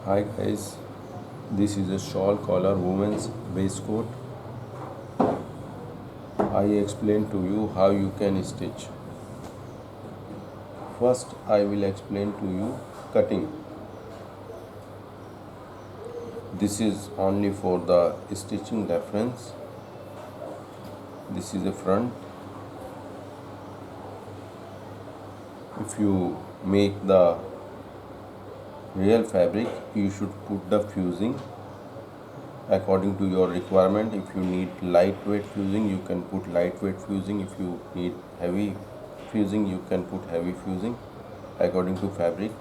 Hi guys, this is a shawl collar women's waistcoat. I explain to you how you can stitch. First I will explain to you cutting. This is only for the stitching reference. This is the front. If you make the real fabric, you should put the fusing according to your requirement. If you need lightweight fusing, you can put lightweight fusing. If you need heavy fusing, you can put heavy fusing according to fabric.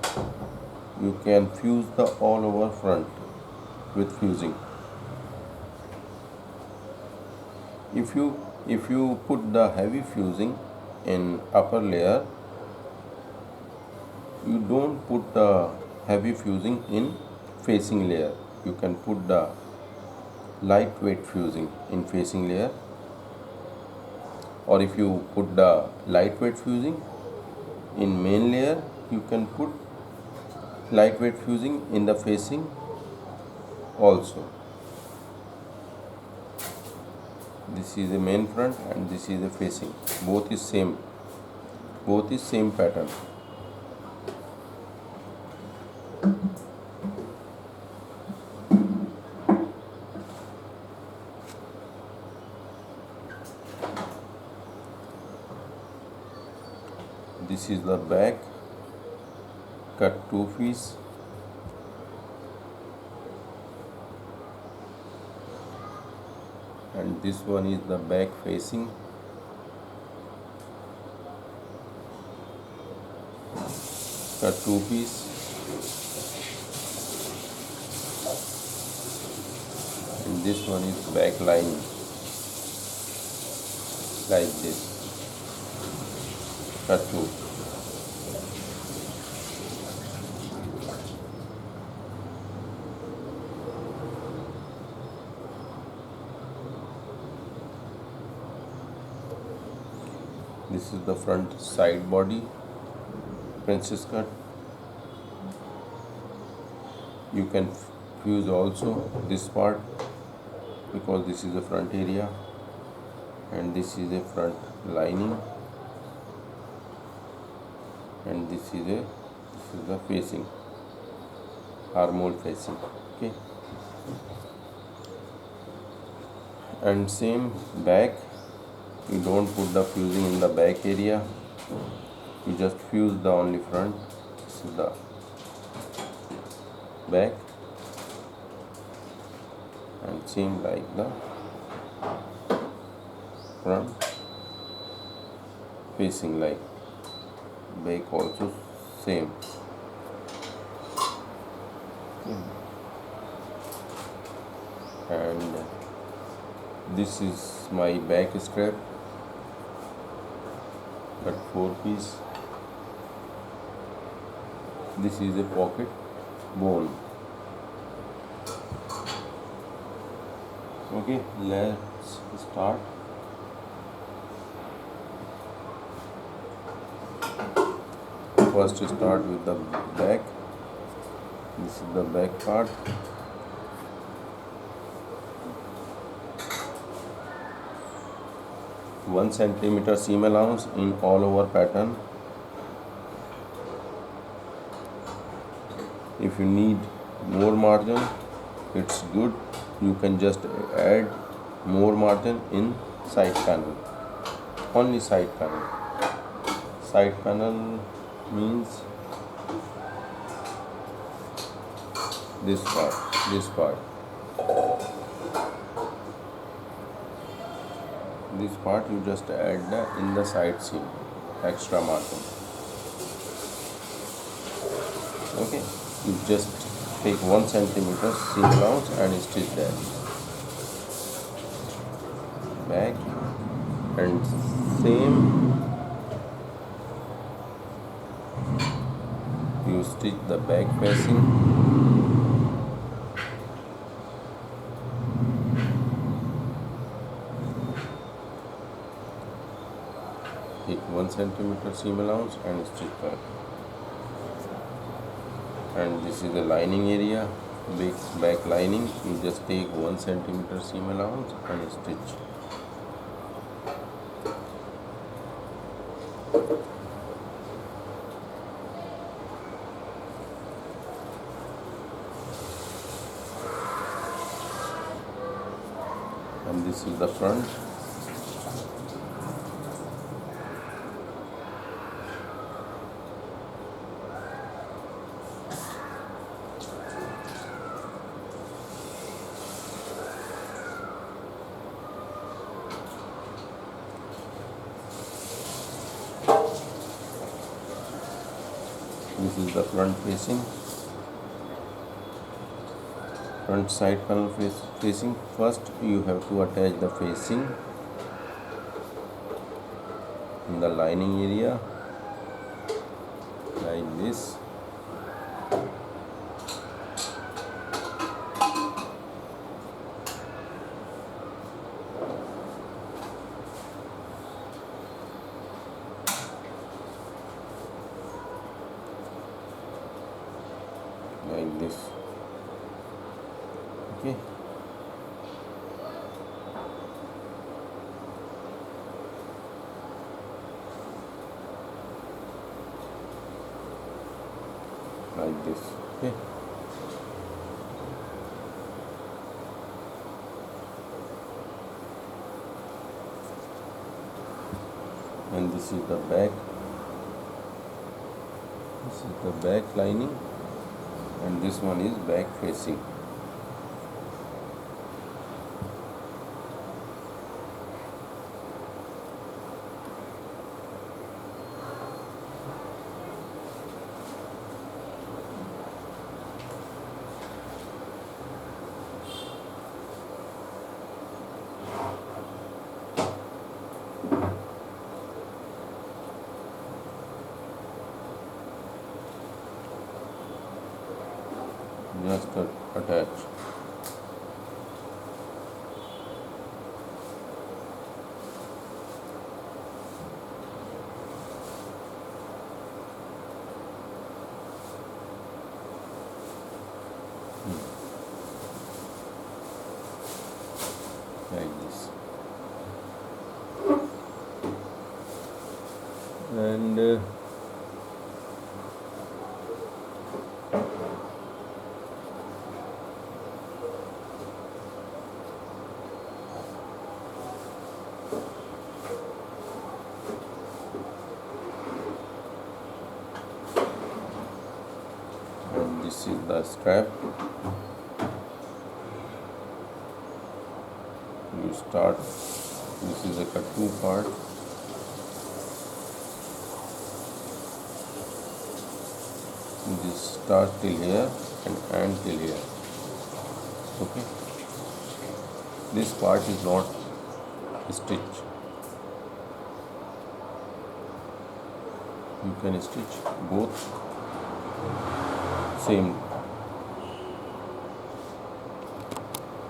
You can fuse the all over front with fusing. If you put the heavy fusing in upper layer, you don't put the heavy fusing in facing layer. You can put the lightweight fusing in facing layer, or if you put the lightweight fusing in main layer, you can put lightweight fusing in the facing also. This is the main front and this is the facing. Both is same pattern. This is the back, cut 2 piece. And this one is the back facing. Cut 2 piece. And this one is back line, like this. Cut 2. This is the front side body, princess cut. You can fuse also this part because this is the front area and this is the front lining and this is the facing, armhole facing. Okay, and same back. You don't put the fusing in the back area, you just fuse the only front. This is the back, and same like the front facing, like back also same. And this is my back strap, cut 4 piece. This is a pocket bone. Okay, let's start. First start with the back. This is the back part. One centimeter seam allowance in all over pattern. If you need more margin, it's good. You can just add more margin in side panel. Only side panel. Side panel means this part. This part you just add in the side seam, extra margin. Okay, you just take 1 centimeter seam allowance and stitch that back, and same you stitch the back facing. Take 1 centimeter seam allowance and stitch that. And this is the lining area, back lining. You just take 1 centimeter seam allowance and stitch. And this is the front. This is the front facing, front side panel facing. First you have to attach the facing in the lining area like this. Like this. Okay. Like this. Okay. And this is the back. This is the back lining, and this one is back facing. Just attach. Like this. And this is the strap. You start, this is a cutting part. This start till here and end till here. Okay. This part is not stitched. You can stitch both same